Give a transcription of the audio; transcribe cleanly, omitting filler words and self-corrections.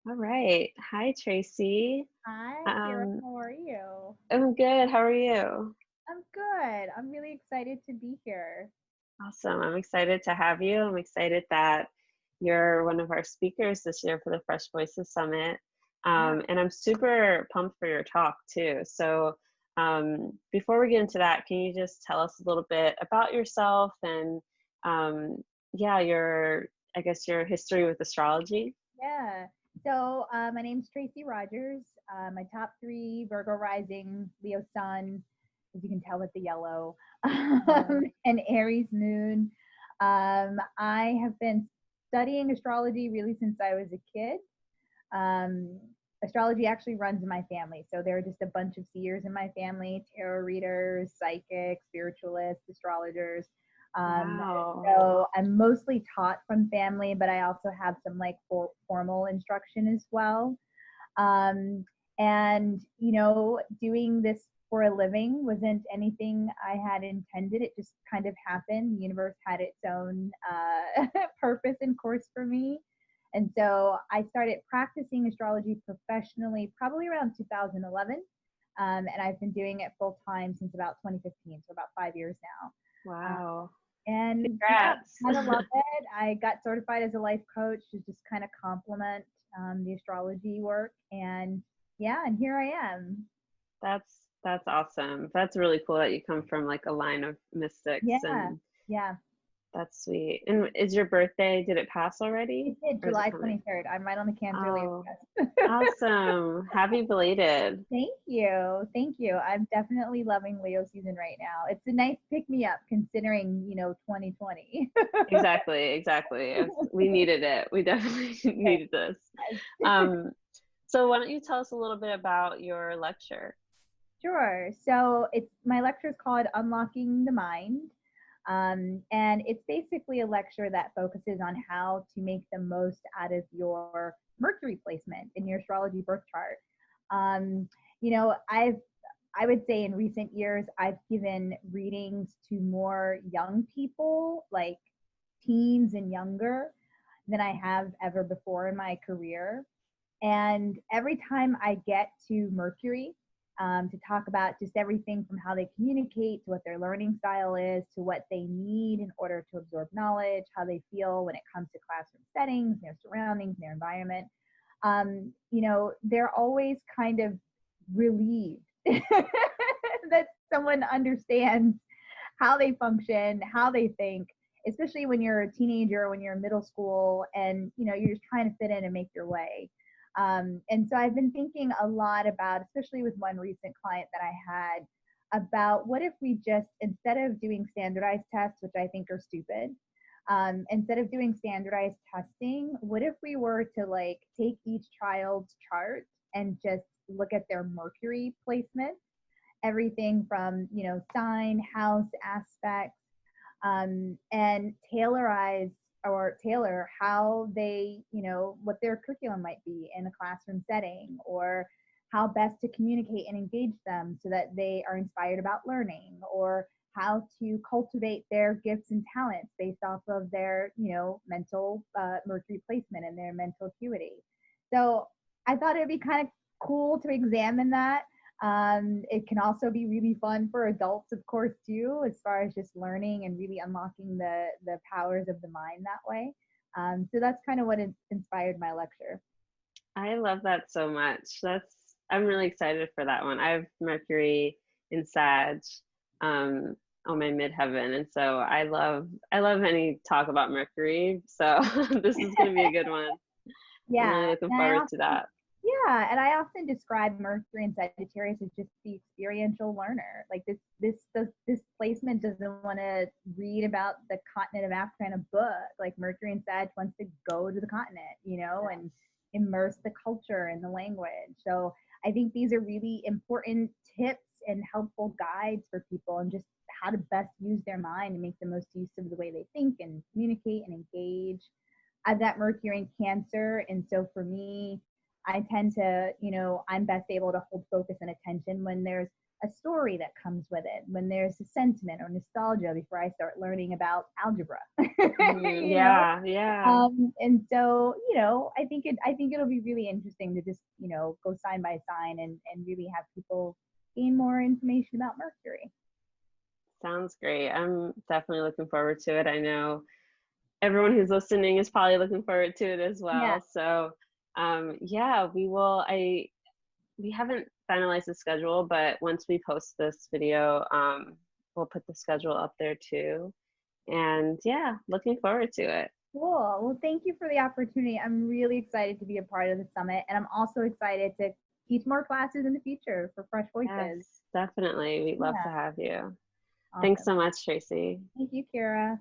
All right. Hi, Tracy. Hi, Kirah. Um, How are you? I'm good. How are you? I'm good. I'm really excited to be here. Awesome. I'm excited to have you. I'm excited that you're one of our speakers this year for the Fresh Voices Summit. Yeah. And I'm super pumped for your talk too. So, before we get into that, can you just tell us a little bit about yourself and, um, yeah, I guess, your history with astrology? Yeah. So, my name's Tracey Rogers. My top three Virgo rising, Leo sun, as you can tell with the yellow, Mhm. and Aries moon. I have been studying astrology really since I was a kid. Um, Astrology actually runs in my family. So there are just a bunch of seers in my family, tarot readers, psychics, spiritualists, astrologers. Um, Wow. so I'm mostly taught from family, but I also have some like formal instruction as well. Um, and, doing this for a living wasn't anything I had intended. It just kind of happened. The universe had its own purpose and course for me. And so I started practicing astrology professionally probably around 2011. And I've been doing it full time since about 2015, so about 5 years now. Wow. And yeah, Congrats. kind of love it. I got certified as a life coach to just kind of complement the astrology work. And yeah, and here I am. That's awesome. That's really cool that you come from like a line of mystics, Yeah, and yeah. that's sweet. And is your birthday, did it pass already? It did Or is it July coming? 23rd. I'm right on the Cancer Leo. Oh, awesome. Happy belated. Thank you. Thank you. I'm definitely loving Leo season right now. It's a nice pick me up considering, 2020. Exactly, exactly. We needed it. We definitely needed this. Um, so why don't you tell us a little bit about your lecture? Sure. So it's my lecture is called Unlocking the Mind. And it's basically a lecture that focuses on how to make the most out of your Mercury placement in your astrology birth chart. Um, I would say in recent years, I've given readings to more young people, like teens and younger, than I have ever before in my career. And every time I get to Mercury to talk about just everything from how they communicate to what their learning style is to what they need in order to absorb knowledge, how they feel when it comes to classroom settings, their surroundings, their environment, they're always kind of relieved that someone understands how they function, how they think, especially when you're a teenager, when you're in middle school, and you're just trying to fit in and make your way. And so I've been thinking a lot about, especially with one recent client that I had, about what if we just, instead of doing standardized tests, which I think are stupid, instead of doing standardized testing, what if we were to like take each child's chart and just look at their Mercury placement, everything from sign, house, aspects, and tailor how they, what their curriculum might be in a classroom setting, or how best to communicate and engage them so that they are inspired about learning, or how to cultivate their gifts and talents based off of their, mental Mercury placement and their mental acuity. So I thought it'd be kind of cool to examine that. It can also be really fun for adults, of course, too, as far as just learning and really unlocking the powers of the mind that way. So that's kind of what inspired my lecture. I love that so much. I'm really excited for that one. I have Mercury in Sag, um, on my midheaven, and so I love any talk about Mercury. So this is going to be a good one. I'm Yeah, really looking and forward to that. and I often describe Mercury and Sagittarius as just the experiential learner. Like this placement doesn't want to read about the continent of Africa in a book. Like Mercury and Sag wants to go to the continent, and immerse the culture and the language. So I think these are really important tips and helpful guides for people, and just how to best use their mind and make the most use of the way they think and communicate and engage. I've got Mercury in Cancer, and so for me, I tend to, I'm best able to hold focus and attention when there's a story that comes with it, when there's a sentiment or nostalgia before I start learning about algebra. Mm, you know? yeah, yeah. And so, I think it'll be really interesting to just, go sign by sign and really have people gain more information about Mercury. Sounds great. I'm definitely looking forward to it. I know everyone who's listening is probably looking forward to it as Yeah. well. So, yeah, we will. We haven't finalized the schedule, but once we post this video, we'll put the schedule up there too. And yeah, looking forward to it. Cool. Well, thank you for the opportunity. I'm really excited to be a part of the summit, and I'm also excited to teach more classes in the future for Fresh Voices. Yes, definitely. We'd love Yeah. to have you. Thanks Awesome. so much, Tracy. Thank you, Kirah.